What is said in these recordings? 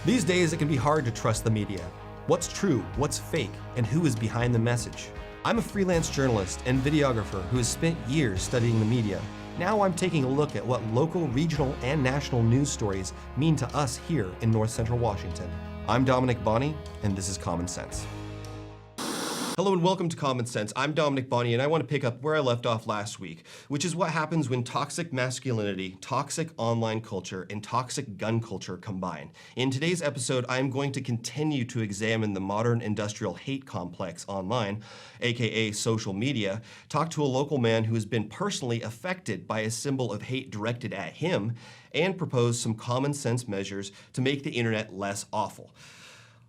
These days, it can be hard to trust the media. What's true, what's fake, and who is behind the message? I'm a freelance journalist and videographer who has spent years studying the media. Now I'm taking a look at what local, regional, and national news stories mean to us here in North Central Washington. I'm Dominick Bonny, and this is Common Sense. Hello and welcome to Common Sense. I'm Dominick Bonny, and I want to pick up where I left off last week, which is what happens when toxic masculinity, toxic online culture, and toxic gun culture combine. In today's episode, I'm going to continue to examine the modern industrial hate complex online, aka social media, talk to a local man who has been personally affected by a symbol of hate directed at him, and propose some common sense measures to make the internet less awful,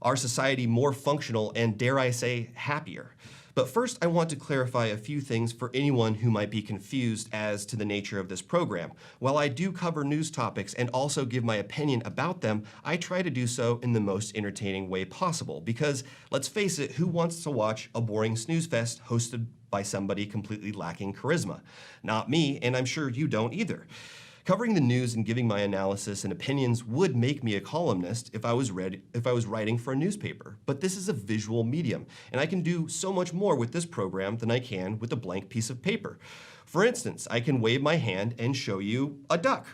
our society more functional, and dare I say, happier. But first, I want to clarify a few things for anyone who might be confused as to the nature of this program. While I do cover news topics and also give my opinion about them, I try to do so in the most entertaining way possible because, let's face it, who wants to watch a boring snooze fest hosted by somebody completely lacking charisma? Not me, and I'm sure you don't either. Covering the news and giving my analysis and opinions would make me a columnist if I was writing for a newspaper. But this is a visual medium, and I can do so much more with this program than I can with a blank piece of paper. For instance, I can wave my hand and show you a duck.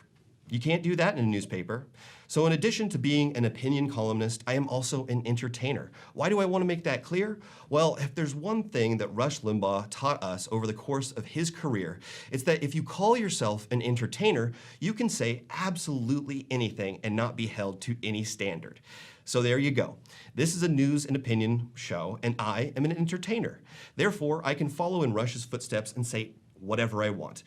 You can't do that in a newspaper. So in addition to being an opinion columnist, I am also an entertainer. Why do I want to make that clear? Well, if there's one thing that Rush Limbaugh taught us over the course of his career, it's that if you call yourself an entertainer, you can say absolutely anything and not be held to any standard. So there you go. This is a news and opinion show, and I am an entertainer. Therefore, I can follow in Rush's footsteps and say whatever I want.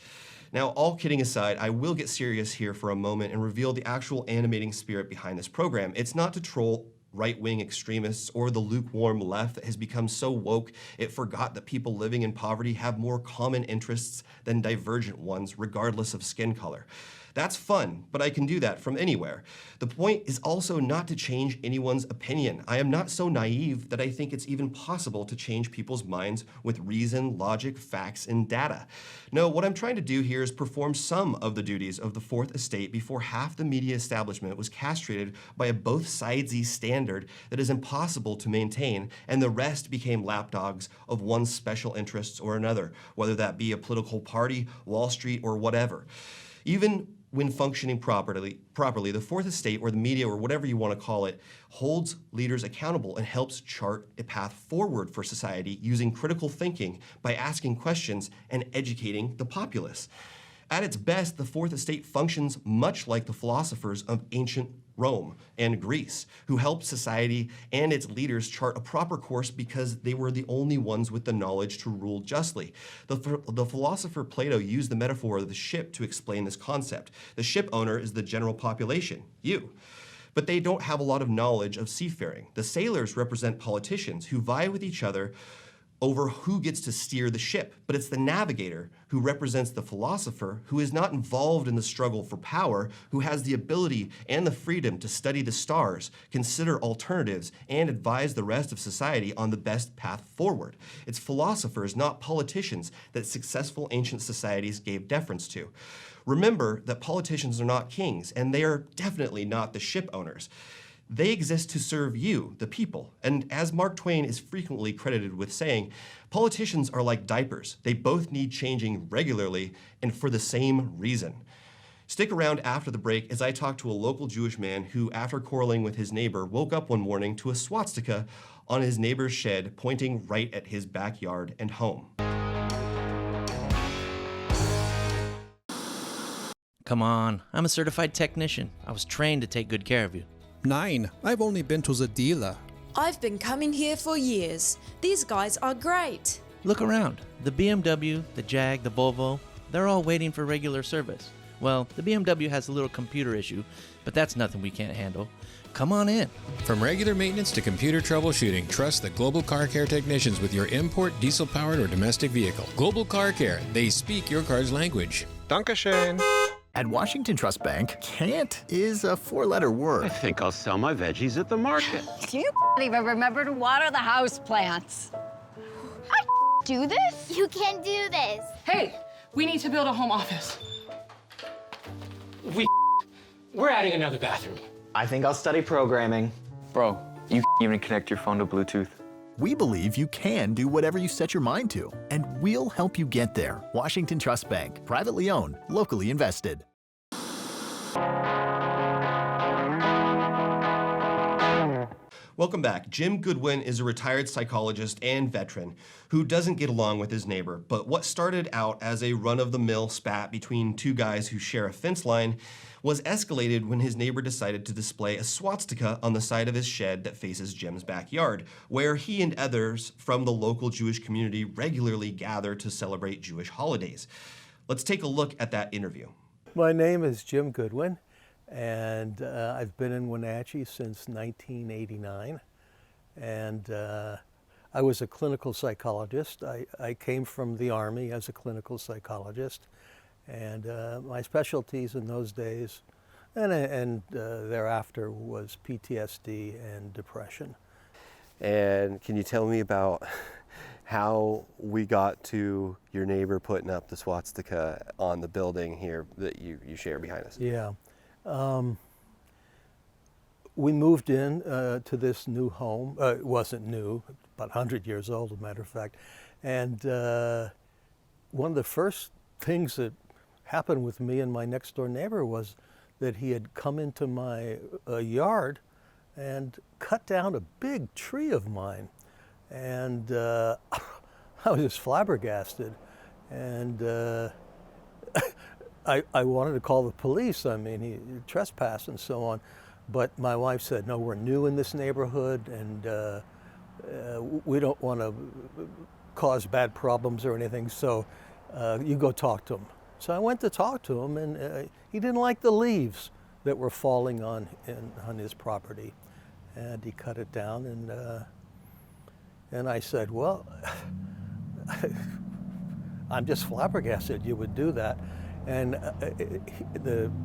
Now, all kidding aside, I will get serious here for a moment and reveal the actual animating spirit behind this program. It's not to troll right-wing extremists or the lukewarm left that has become so woke it forgot that people living in poverty have more common interests than divergent ones, regardless of skin color. That's fun, but I can do that from anywhere. The point is also not to change anyone's opinion. I am not so naive that I think it's even possible to change people's minds with reason, logic, facts, and data. No, what I'm trying to do here is perform some of the duties of the Fourth Estate before half the media establishment was castrated by a both-sidesy standard that is impossible to maintain, and the rest became lapdogs of one special interests or another, whether that be a political party, Wall Street, or whatever. Even when functioning properly, the Fourth Estate, or the media, or whatever you want to call it, holds leaders accountable and helps chart a path forward for society using critical thinking by asking questions and educating the populace. At its best, the Fourth Estate functions much like the philosophers of ancient Rome and Greece, who helped society and its leaders chart a proper course because they were the only ones with the knowledge to rule justly. The philosopher Plato used the metaphor of the ship to explain this concept. The ship owner is the general population, you. But they don't have a lot of knowledge of seafaring. The sailors represent politicians who vie with each other over who gets to steer the ship, but it's the navigator who represents the philosopher who is not involved in the struggle for power, who has the ability and the freedom to study the stars, consider alternatives, and advise the rest of society on the best path forward. It's philosophers, not politicians, that successful ancient societies gave deference to. Remember that politicians are not kings, and they are definitely not the ship owners. They exist to serve you, the people. And as Mark Twain is frequently credited with saying, politicians are like diapers. They both need changing regularly and for the same reason. Stick around after the break as I talk to a local Jewish man who, after quarreling with his neighbor, woke up one morning to a swastika on his neighbor's shed pointing right at his backyard and home. Come on, I'm a certified technician. I was trained to take good care of you. 9. I've only been to the dealer. I've been coming here for years. These guys are great. Look around. The BMW, the Jag, the Volvo, they're all waiting for regular service. Well, the BMW has a little computer issue, but that's nothing we can't handle. Come on in. From regular maintenance to computer troubleshooting, trust the Global Car Care technicians with your import, diesel-powered, or domestic vehicle. Global Car Care, they speak your car's language. Dankeschön. At Washington Trust Bank, can't is a 4-letter word. I think I'll sell my veggies at the market. Do you even remember to water the house plants? I do this? You can do this. Hey, we need to build a home office. We're adding another bathroom. I think I'll study programming. Bro, you can't even connect your phone to Bluetooth. We believe you can do whatever you set your mind to, and we'll help you get there. Washington Trust Bank, privately owned, locally invested. Welcome back. Jim Goodwin is a retired psychologist and veteran who doesn't get along with his neighbor, but what started out as a run-of-the-mill spat between two guys who share a fence line was escalated when his neighbor decided to display a swastika on the side of his shed that faces Jim's backyard, where he and others from the local Jewish community regularly gather to celebrate Jewish holidays. Let's take a look at that interview. My name is Jim Goodwin, and I've been in Wenatchee since 1989, and I was a clinical psychologist. I came from the Army as a clinical psychologist, and my specialties in those days and thereafter was PTSD and depression. And can you tell me about how we got to your neighbor putting up the swastika on the building here that you share behind us? Yeah. We moved in to this new home. It wasn't new, about 100 years old, as a matter of fact. And one of the first things that happened with me and my next door neighbor was that he had come into my yard and cut down a big tree of mine. And I was just flabbergasted. And I wanted to call the police. I mean, he trespassed and so on. But my wife said, no, we're new in this neighborhood and we don't want to cause bad problems or anything, so you go talk to him. So I went to talk to him, and he didn't like the leaves that were falling on his property. And he cut it down, and I said, well, I'm just flabbergasted you would do that. And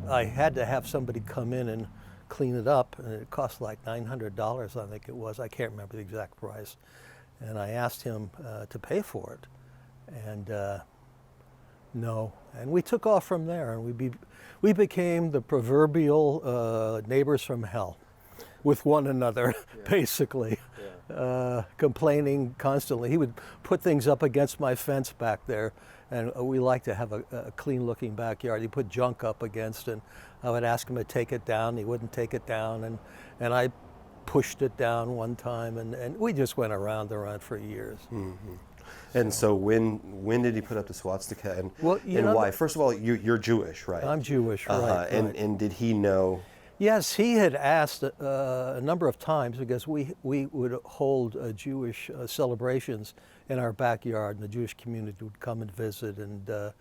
I had to have somebody come in and clean it up, and it cost like $900, I think it was. I can't remember the exact price. And I asked him to pay for it, and no. And we took off from there, and we became the proverbial neighbors from hell with one another, basically, complaining constantly. He would put things up against my fence back there, and we like to have a clean-looking backyard. He put junk up against, and I would ask him to take it down. He wouldn't take it down, and I pushed it down one time, and we just went around for years. Mm-hmm. And so when did he put up the swastika, and, well, and why? First of all, you're Jewish, right? I'm Jewish, right. And did he know? Yes, he had asked a number of times, because we would hold Jewish celebrations in our backyard, and the Jewish community would come and visit. And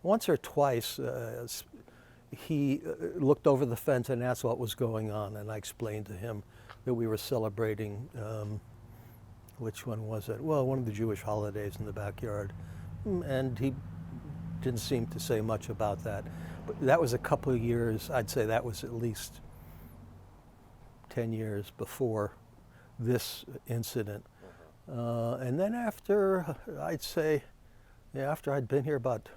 once or twice, he looked over the fence and asked what was going on, and I explained to him that we were celebrating, which one was it? Well, one of the Jewish holidays in the backyard. And he didn't seem to say much about that. But that was a couple of years, I'd say that was at least 10 years before this incident. And then after, I'd say, after I'd been here about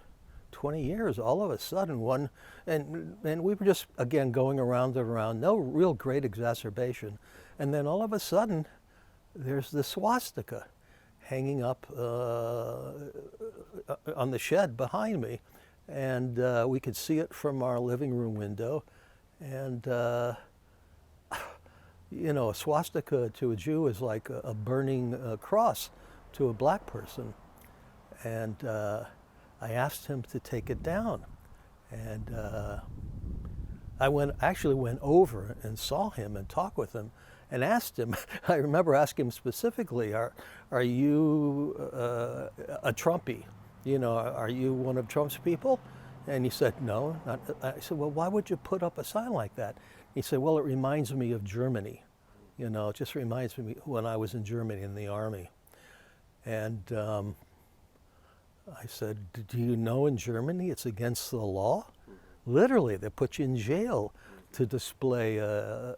20 years, all of a sudden and we were just, again, going around and around, no real great exacerbation. And then all of a sudden, there's the swastika hanging up on the shed behind me. And we could see it from our living room window. And, a swastika to a Jew is like a burning cross to a black person. And I asked him to take it down. And I actually went over and saw him and talked with him and asked him, I remember asking him specifically, are you a Trumpy? Are you one of Trump's people? And he said, no. Not. I said, well, why would you put up a sign like that? He said, well, it reminds me of Germany. It just reminds me when I was in Germany in the Army. And I said, do you know in Germany it's against the law? Literally, they put you in jail to display a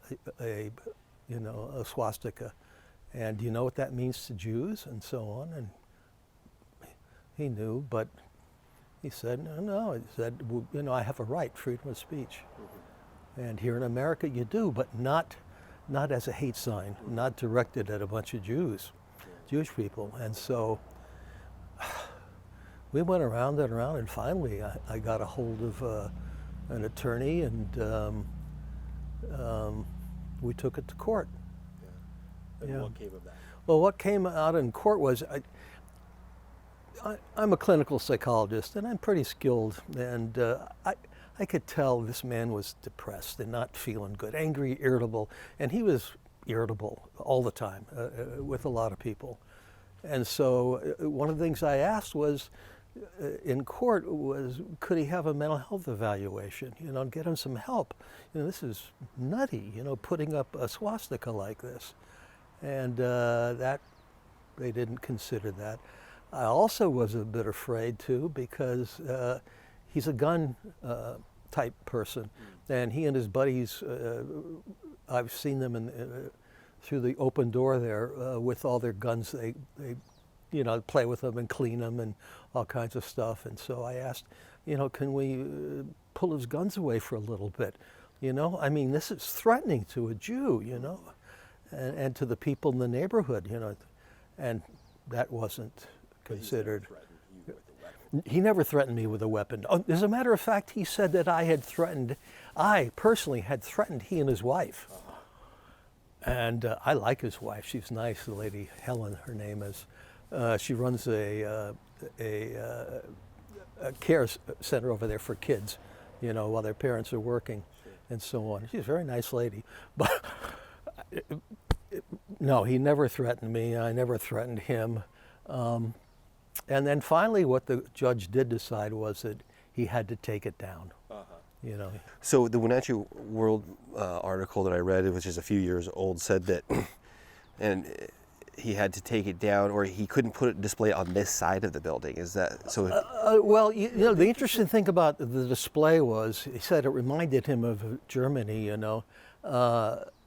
swastika. And do you know what that means to Jews? And so on. And he knew, but he said, no. He said, I have a right, freedom of speech. And here in America you do, but not as a hate sign, not directed at a bunch of Jewish people. And so we went around and around, and finally I got a hold of an attorney, and we took it to court. Yeah. And what came of that? Well, what came out in court was, I'm a clinical psychologist, and I'm pretty skilled, and I could tell this man was depressed and not feeling good, angry, irritable, and he was irritable all the time with a lot of people. And so one of the things I asked was, in court, was could he have a mental health evaluation, get him some help. This is nutty, putting up a swastika like this. And that, they didn't consider that. I also was a bit afraid too, because he's a gun type person, and he and his buddies, I've seen them through the open door there with all their guns. They play with them and clean them and all kinds of stuff. And so I asked, can we pull his guns away for a little bit? This is threatening to a Jew, and to the people in the neighborhood, and that wasn't considered. He never threatened me with a weapon. As a matter of fact, he said that I personally had threatened he and his wife. And I like his wife. She's nice, the lady Helen, her name is. She runs a care center over there for kids, while their parents are working and so on. She's a very nice lady. But no, he never threatened me. I never threatened him. And then finally what the judge did decide was that he had to take it down. So the Wenatchee World article that I read, which is a few years old, said that and he had to take it down, or he couldn't display it on this side of the building. Is that so? Well, the interesting thing about the display was, he said it reminded him of Germany.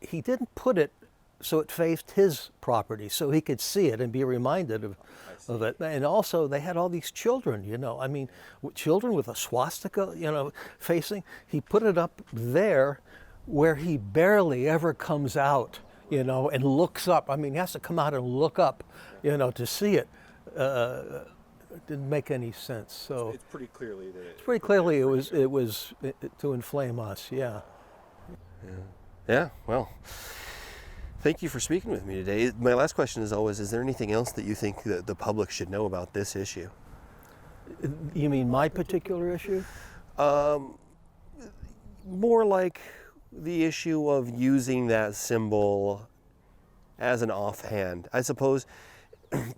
He didn't put it so it faced his property, so he could see it and be reminded of it. And also, they had all these children, children with a swastika, facing. He put it up there where he barely ever comes out, and looks up. He has to come out and look up, to see it. It didn't make any sense. So it's pretty clearly that it's pretty clearly it was to inflame us. Yeah. Yeah. Well, thank you for speaking with me today. My last question is always, is there anything else that you think that the public should know about this issue? You mean my particular issue? More like the issue of using that symbol as an offhand. I suppose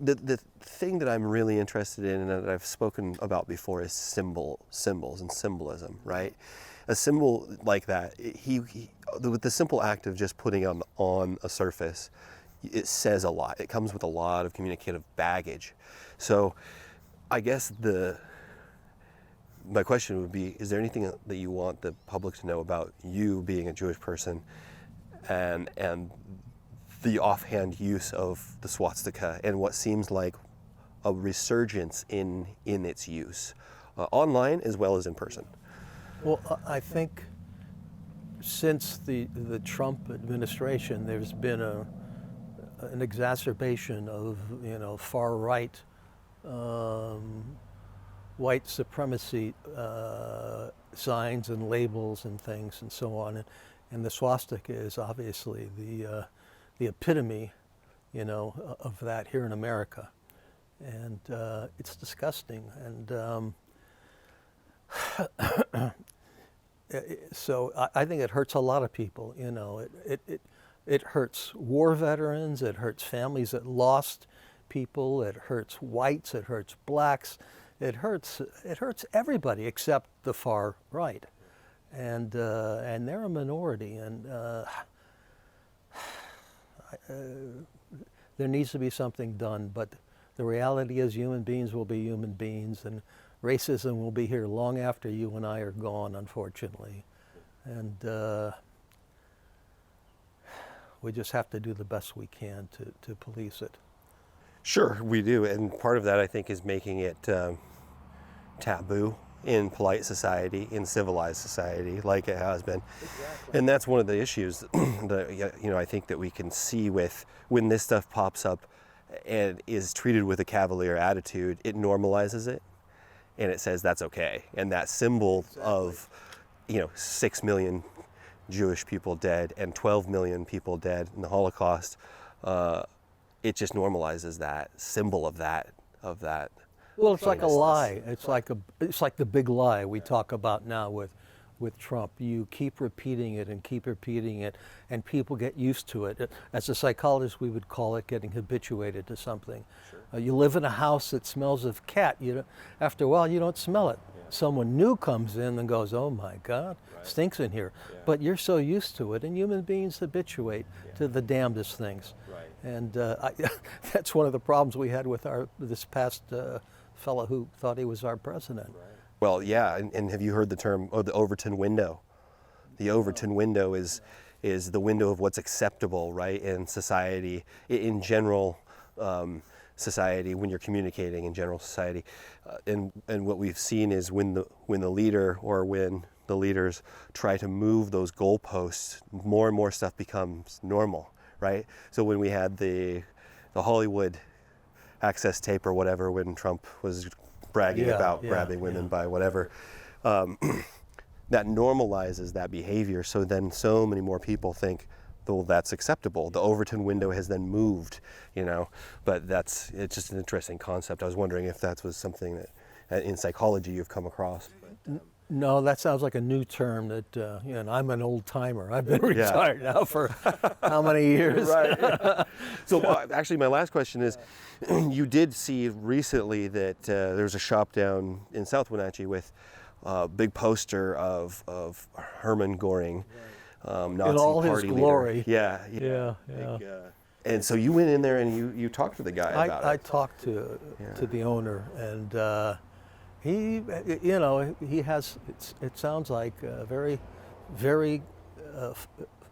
the thing that I'm really interested in, and that I've spoken about before, is symbols and symbolism, right? A symbol like that, with the simple act of just putting it on a surface, it says a lot. It comes with a lot of communicative baggage. So I guess my question would be, is there anything that you want the public to know about you being a Jewish person and the offhand use of the swastika and what seems like a resurgence in its use, online as well as in person? Well, I think since the Trump administration, there's been an exacerbation of far right white supremacy signs and labels and things and so on, and the swastika is obviously the epitome, of that here in America, and it's disgusting, and so I think it hurts a lot of people. It hurts war veterans, it hurts families that lost people, it hurts whites, it hurts blacks. It hurts everybody except the far right, and they're a minority, and there needs to be something done. But the reality is, human beings will be human beings, and racism will be here long after you and I are gone, unfortunately, and we just have to do the best we can to police it. Sure, we do, and part of that, I think, is making it taboo in polite society, in civilized society, like it has been. Exactly. And that's one of the issues that, you know, I think that we can see with when this stuff pops up and is treated with a cavalier attitude, it normalizes it and it says that's okay. And that symbol of, you know, 6 million Jewish people dead and 12 million people dead in the Holocaust, it just normalizes that symbol of that. Well, it's like a lie. It's like the big lie we talk about now with Trump. You keep repeating it, and people get used to it. As a psychologist, we would call it getting habituated to something. Sure. You live in a house that smells of cat. After a while, you don't smell it. Yeah. Someone new comes in and goes, "Oh my God, right. Stinks in here." Yeah. But you're so used to it, and human beings habituate to the damnedest things. Right. And that's one of the problems we had with this past fellow who thought he was our president. Right. Well, yeah, and have you heard the term, the Overton window? The Overton window is the window of what's acceptable, right, in society, in general society, when you're communicating in general society. And what we've seen is when the leader or when the leaders try to move those goalposts, more and more stuff becomes normal, right? So when we had the Hollywood access tape or whatever, when Trump was bragging about grabbing women by whatever, that normalizes that behavior. So then so many more people think, well, that's acceptable. The Overton window has then moved, you know, but it's just an interesting concept. I was wondering if that was something that in psychology you've come across. But, no, that sounds like a new term that, you know, I'm an old timer. I've been retired now for how many years? Right. So actually my last question is, you did see recently that there was a shop down in South Wenatchee with a big poster of Hermann Göring, Nazi in all party his glory. Leader. Yeah. And so you went in there and you talked to the guy about it. I talked to the owner, and he, you know, he has, it sounds like a very, very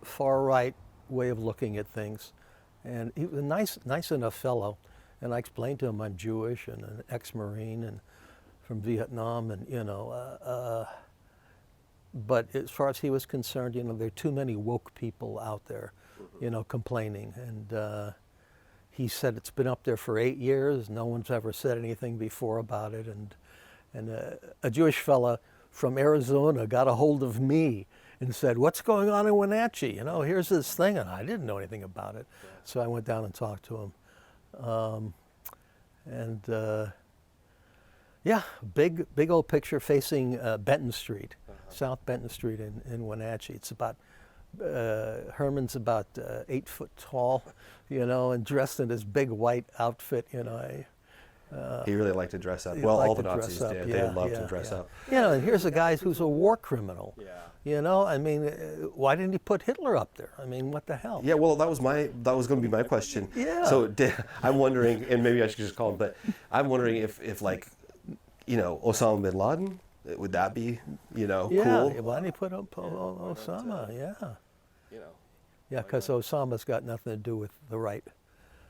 far right way of looking at things. And he was a nice enough fellow. And I explained to him I'm Jewish and an ex-Marine and from Vietnam, and, you know, but as far as he was concerned, you know, there are too many woke people out there, you know, complaining. And he said it's been up there for 8 years. No one's ever said anything before about it. And a Jewish fella from Arizona got a hold of me and said, "What's going on in Wenatchee? You know, here's this thing." And I didn't know anything about it. Yeah. So I went down and talked to him. Big old picture facing Benton Street, South Benton Street in Wenatchee. It's about, Herman's about 8 foot tall, you know, and dressed in his big white outfit, you know. He really liked to dress up. Well, all the Nazis did. They loved to dress up. You know, and here's a guy who's a war criminal. Yeah. You know, I mean, why didn't he put Hitler up there? I mean, what the hell? Yeah, well, that was going to be my question. Yeah. So I'm wondering, and maybe I should just call him, but I'm wondering if like, you know, Osama bin Laden, would that be, you know, cool? Yeah, why didn't he put up Osama? You know. Yeah, because Osama's got nothing to do with the right,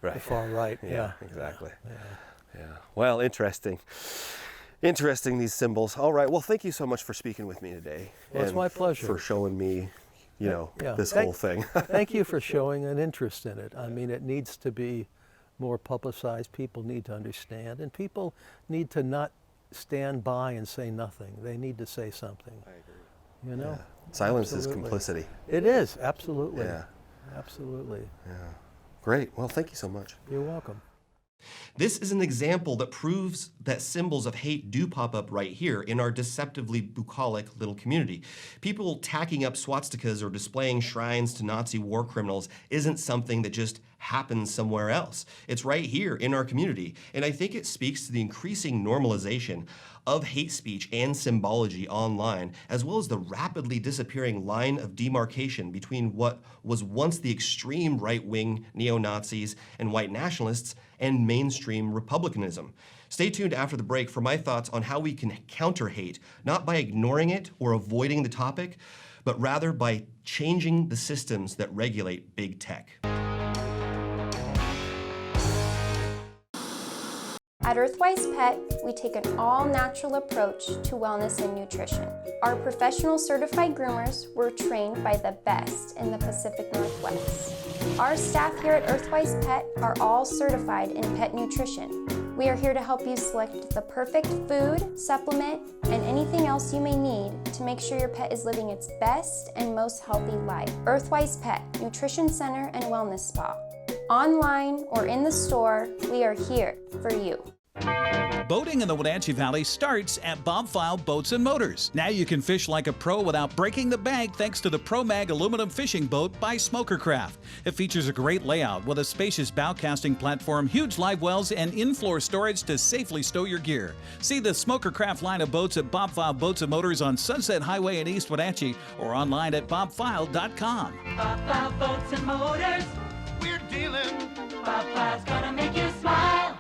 the far right. Yeah, exactly. Yeah. Well, interesting, these symbols. All right, well, thank you so much for speaking with me today. Well, it's my pleasure. For showing me, you know, this whole thing. Thank you for showing an interest in it. I mean, it needs to be more publicized. People need to understand, and people need to not stand by and say nothing. They need to say something. I agree. You know? Yeah. Silence is complicity. It is, absolutely. Yeah. Absolutely. Yeah. Great. Well, thank you so much. You're welcome. This is an example that proves that symbols of hate do pop up right here in our deceptively bucolic little community. People tacking up swastikas or displaying shrines to Nazi war criminals isn't something that just happens somewhere else. It's right here in our community, and I think it speaks to the increasing normalization of hate speech and symbology online, as well as the rapidly disappearing line of demarcation between what was once the extreme right-wing neo-Nazis and white nationalists and mainstream republicanism. Stay tuned after the break for my thoughts on how we can counter hate, not by ignoring it or avoiding the topic, but rather by changing the systems that regulate big tech. At Earthwise Pet, we take an all-natural approach to wellness and nutrition. Our professional certified groomers were trained by the best in the Pacific Northwest. Our staff here at Earthwise Pet are all certified in pet nutrition. We are here to help you select the perfect food, supplement, and anything else you may need to make sure your pet is living its best and most healthy life. Earthwise Pet, Nutrition Center and Wellness Spa. Online or in the store, we are here for you. Boating in the Wenatchee Valley starts at Bob File Boats and Motors. Now you can fish like a pro without breaking the bank thanks to the ProMag aluminum fishing boat by Smokercraft. It features a great layout with a spacious bow casting platform, huge live wells, and in-floor storage to safely stow your gear. See the Smokercraft line of boats at Bob File Boats and Motors on Sunset Highway in East Wenatchee or online at bobfile.com. Bob File Boats and Motors, we're dealing. Bob File's gonna make you smile.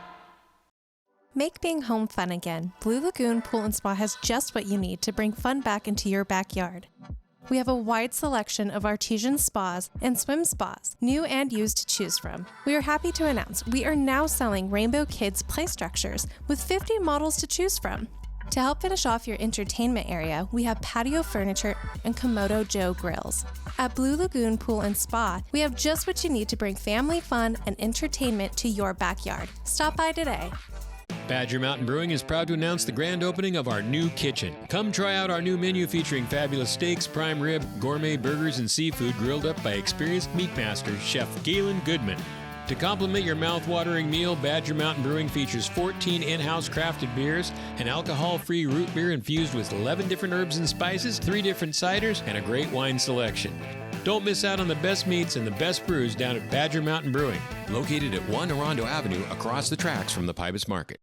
Make being home fun again. Blue Lagoon Pool and Spa has just what you need to bring fun back into your backyard. We have a wide selection of artesian spas and swim spas, new and used, to choose from. We are happy to announce we are now selling Rainbow Kids play structures with 50 models to choose from. To help finish off your entertainment area, we have patio furniture and Komodo Joe grills. At Blue Lagoon Pool and Spa, we have just what you need to bring family fun and entertainment to your backyard. Stop by today. Badger Mountain Brewing is proud to announce the grand opening of our new kitchen. Come try out our new menu featuring fabulous steaks, prime rib, gourmet burgers, and seafood grilled up by experienced meat master, Chef Galen Goodman. To complement your mouth-watering meal, Badger Mountain Brewing features 14 in-house crafted beers, an alcohol-free root beer infused with 11 different herbs and spices, 3 different ciders, and a great wine selection. Don't miss out on the best meats and the best brews down at Badger Mountain Brewing, located at 1 Orondo Avenue across the tracks from the Pybus Market.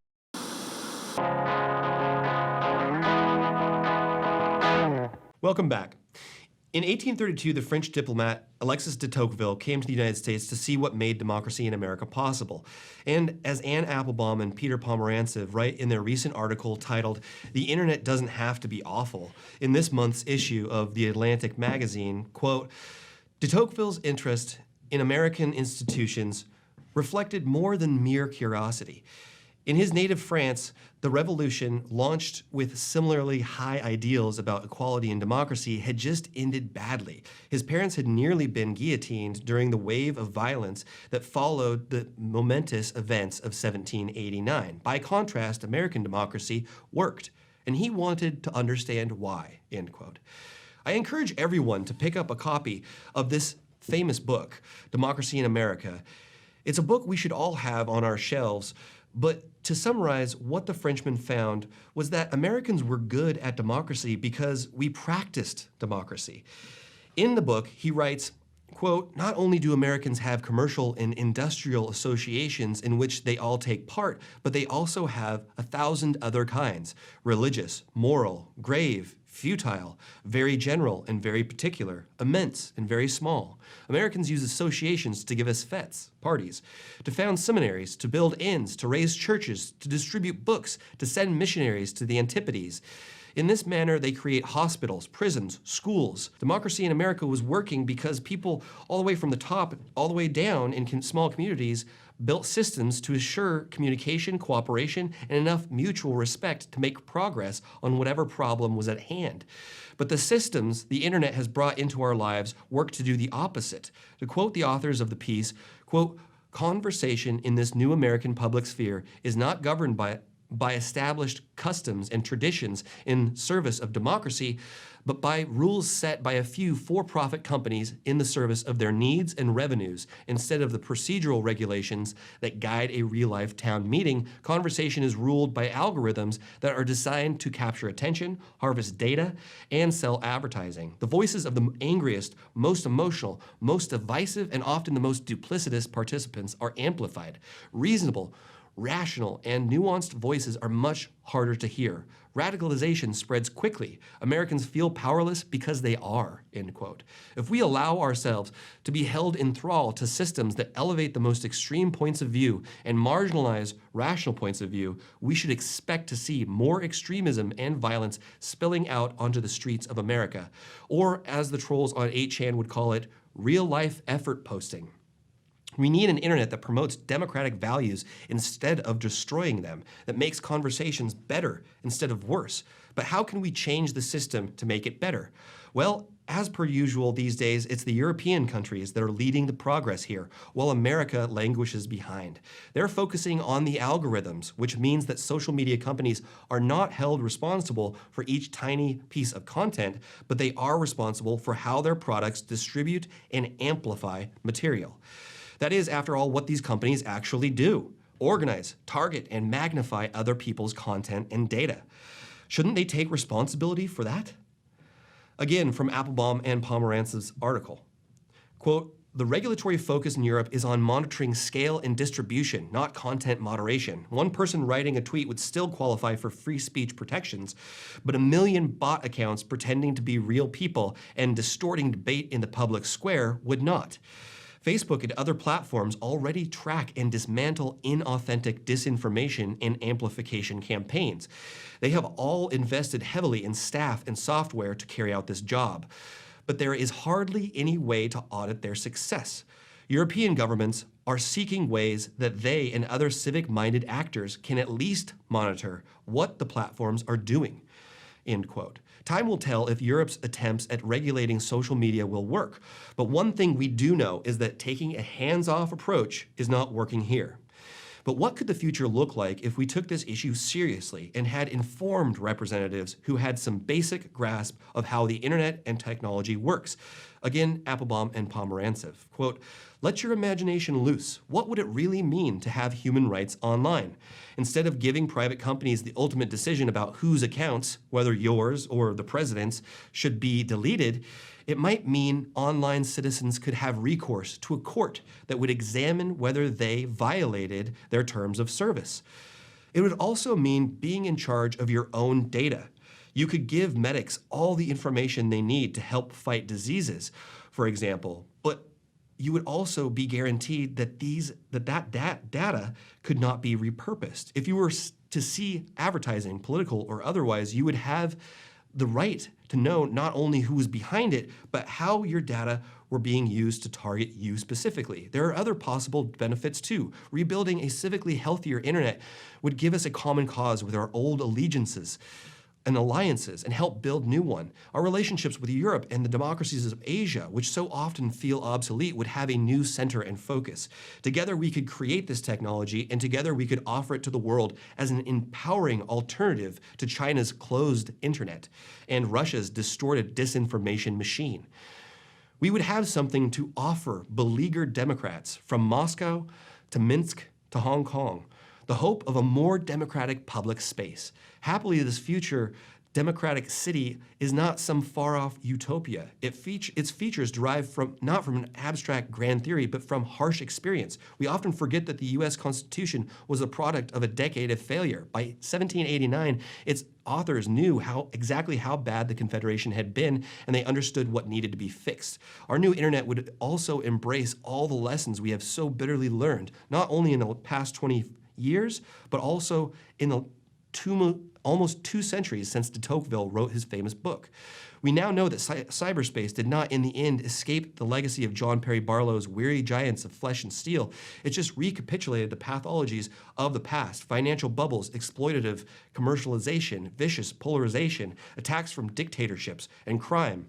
Welcome back. In 1832, the French diplomat Alexis de Tocqueville came to the United States to see what made democracy in America possible. And as Anne Applebaum and Peter Pomerantsev write in their recent article titled "The Internet Doesn't Have to Be Awful," in this month's issue of The Atlantic magazine, quote, de Tocqueville's interest in American institutions reflected more than mere curiosity. In his native France, the revolution, launched with similarly high ideals about equality and democracy, had just ended badly. His parents had nearly been guillotined during the wave of violence that followed the momentous events of 1789. By contrast, American democracy worked, and he wanted to understand why, end quote. I encourage everyone to pick up a copy of this famous book, Democracy in America. It's a book we should all have on our shelves. But to summarize, what the Frenchman found was that Americans were good at democracy because we practiced democracy. In the book, he writes, quote, not only do Americans have commercial and industrial associations in which they all take part, but they also have 1,000 other kinds: religious, moral, grave, futile, very general and very particular, immense and very small. Americans use associations to give us fetes, parties, to found seminaries, to build inns, to raise churches, to distribute books, to send missionaries to the Antipodes. In this manner, they create hospitals, prisons, schools. Democracy in America was working because people all the way from the top, all the way down in small communities, built systems to assure communication, cooperation, and enough mutual respect to make progress on whatever problem was at hand. But the systems the internet has brought into our lives work to do the opposite. To quote the authors of the piece, quote, conversation in this new American public sphere is not governed by established customs and traditions in service of democracy, but by rules set by a few for-profit companies in the service of their needs and revenues. Instead of the procedural regulations that guide a real-life town meeting, conversation is ruled by algorithms that are designed to capture attention, harvest data, and sell advertising. The voices of the angriest, most emotional, most divisive, and often the most duplicitous participants are amplified. Reasonable, rational, and nuanced voices are much harder to hear. Radicalization spreads quickly. Americans feel powerless because they are, end quote. If we allow ourselves to be held in thrall to systems that elevate the most extreme points of view and marginalize rational points of view, we should expect to see more extremism and violence spilling out onto the streets of America, or as the trolls on 8chan would call it, real-life effort posting. We need an internet that promotes democratic values instead of destroying them, that makes conversations better instead of worse. But how can we change the system to make it better? Well, as per usual these days, it's the European countries that are leading the progress here, while America languishes behind. They're focusing on the algorithms, which means that social media companies are not held responsible for each tiny piece of content, but they are responsible for how their products distribute and amplify material. That is, after all, what these companies actually do: organize, target, and magnify other people's content and data. Shouldn't they take responsibility for that? Again, from Applebaum and Pomerantz's article. Quote, "The regulatory focus in Europe is on monitoring scale and distribution, not content moderation. One person writing a tweet would still qualify for free speech protections, but a million bot accounts pretending to be real people and distorting debate in the public square would not. Facebook and other platforms already track and dismantle inauthentic disinformation and amplification campaigns. They have all invested heavily in staff and software to carry out this job. But there is hardly any way to audit their success. European governments are seeking ways that they and other civic-minded actors can at least monitor what the platforms are doing." End quote. Time will tell if Europe's attempts at regulating social media will work, but one thing we do know is that taking a hands-off approach is not working here. But what could the future look like if we took this issue seriously and had informed representatives who had some basic grasp of how the internet and technology works? Again, Applebaum and Pomerantsev. Quote, "Let your imagination loose. What would it really mean to have human rights online? Instead of giving private companies the ultimate decision about whose accounts, whether yours or the president's, should be deleted, it might mean online citizens could have recourse to a court that would examine whether they violated their terms of service. It would also mean being in charge of your own data. You could give medics all the information they need to help fight diseases, for example, but you would also be guaranteed that that data could not be repurposed. If you were to see advertising, political or otherwise, you would have the right to know not only who was behind it, but how your data were being used to target you specifically. There are other possible benefits too. Rebuilding a civically healthier internet would give us a common cause with our old allegiances and alliances and help build new one. Our relationships with Europe and the democracies of Asia, which so often feel obsolete, would have a new center and focus. Together we could create this technology, and together we could offer it to the world as an empowering alternative to China's closed internet and Russia's distorted disinformation machine. We would have something to offer beleaguered Democrats from Moscow to Minsk to Hong Kong, the hope of a more democratic public space. Happily, this future democratic city is not some far-off utopia. Its features derive not from an abstract grand theory, but from harsh experience. We often forget that the US Constitution was a product of a decade of failure. By 1789, its authors knew exactly how bad the Confederation had been, and they understood what needed to be fixed. Our new internet would also embrace all the lessons we have so bitterly learned, not only in the past 20 years, but also in the almost 2 centuries since de Tocqueville wrote his famous book. We now know that cyberspace did not in the end escape the legacy of John Perry Barlow's weary giants of flesh and steel. It just recapitulated the pathologies of the past: financial bubbles, exploitative commercialization, vicious polarization, attacks from dictatorships, and crime.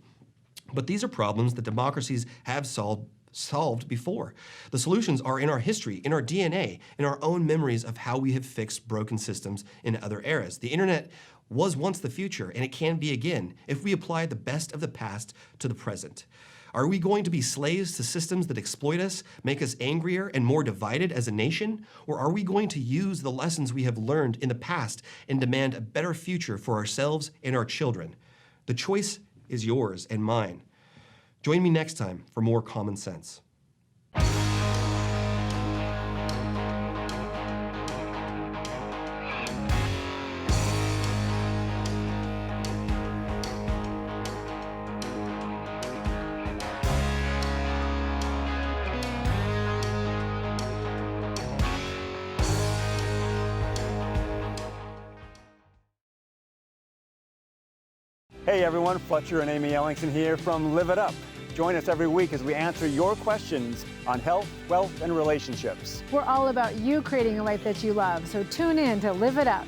But these are problems that democracies have solved before. The solutions are in our history, in our DNA, in our own memories of how we have fixed broken systems in other eras. The internet was once the future, and it can be again if we apply the best of the past to the present. Are we going to be slaves to systems that exploit us, make us angrier and more divided as a nation? Or are we going to use the lessons we have learned in the past and demand a better future for ourselves and our children? The choice is yours and mine. Join me next time for more Common Sense. Hey everyone, Fletcher and Amy Ellingson here from Live It Up. Join us every week as we answer your questions on health, wealth, and relationships. We're all about you creating a life that you love, so tune in to Live It Up.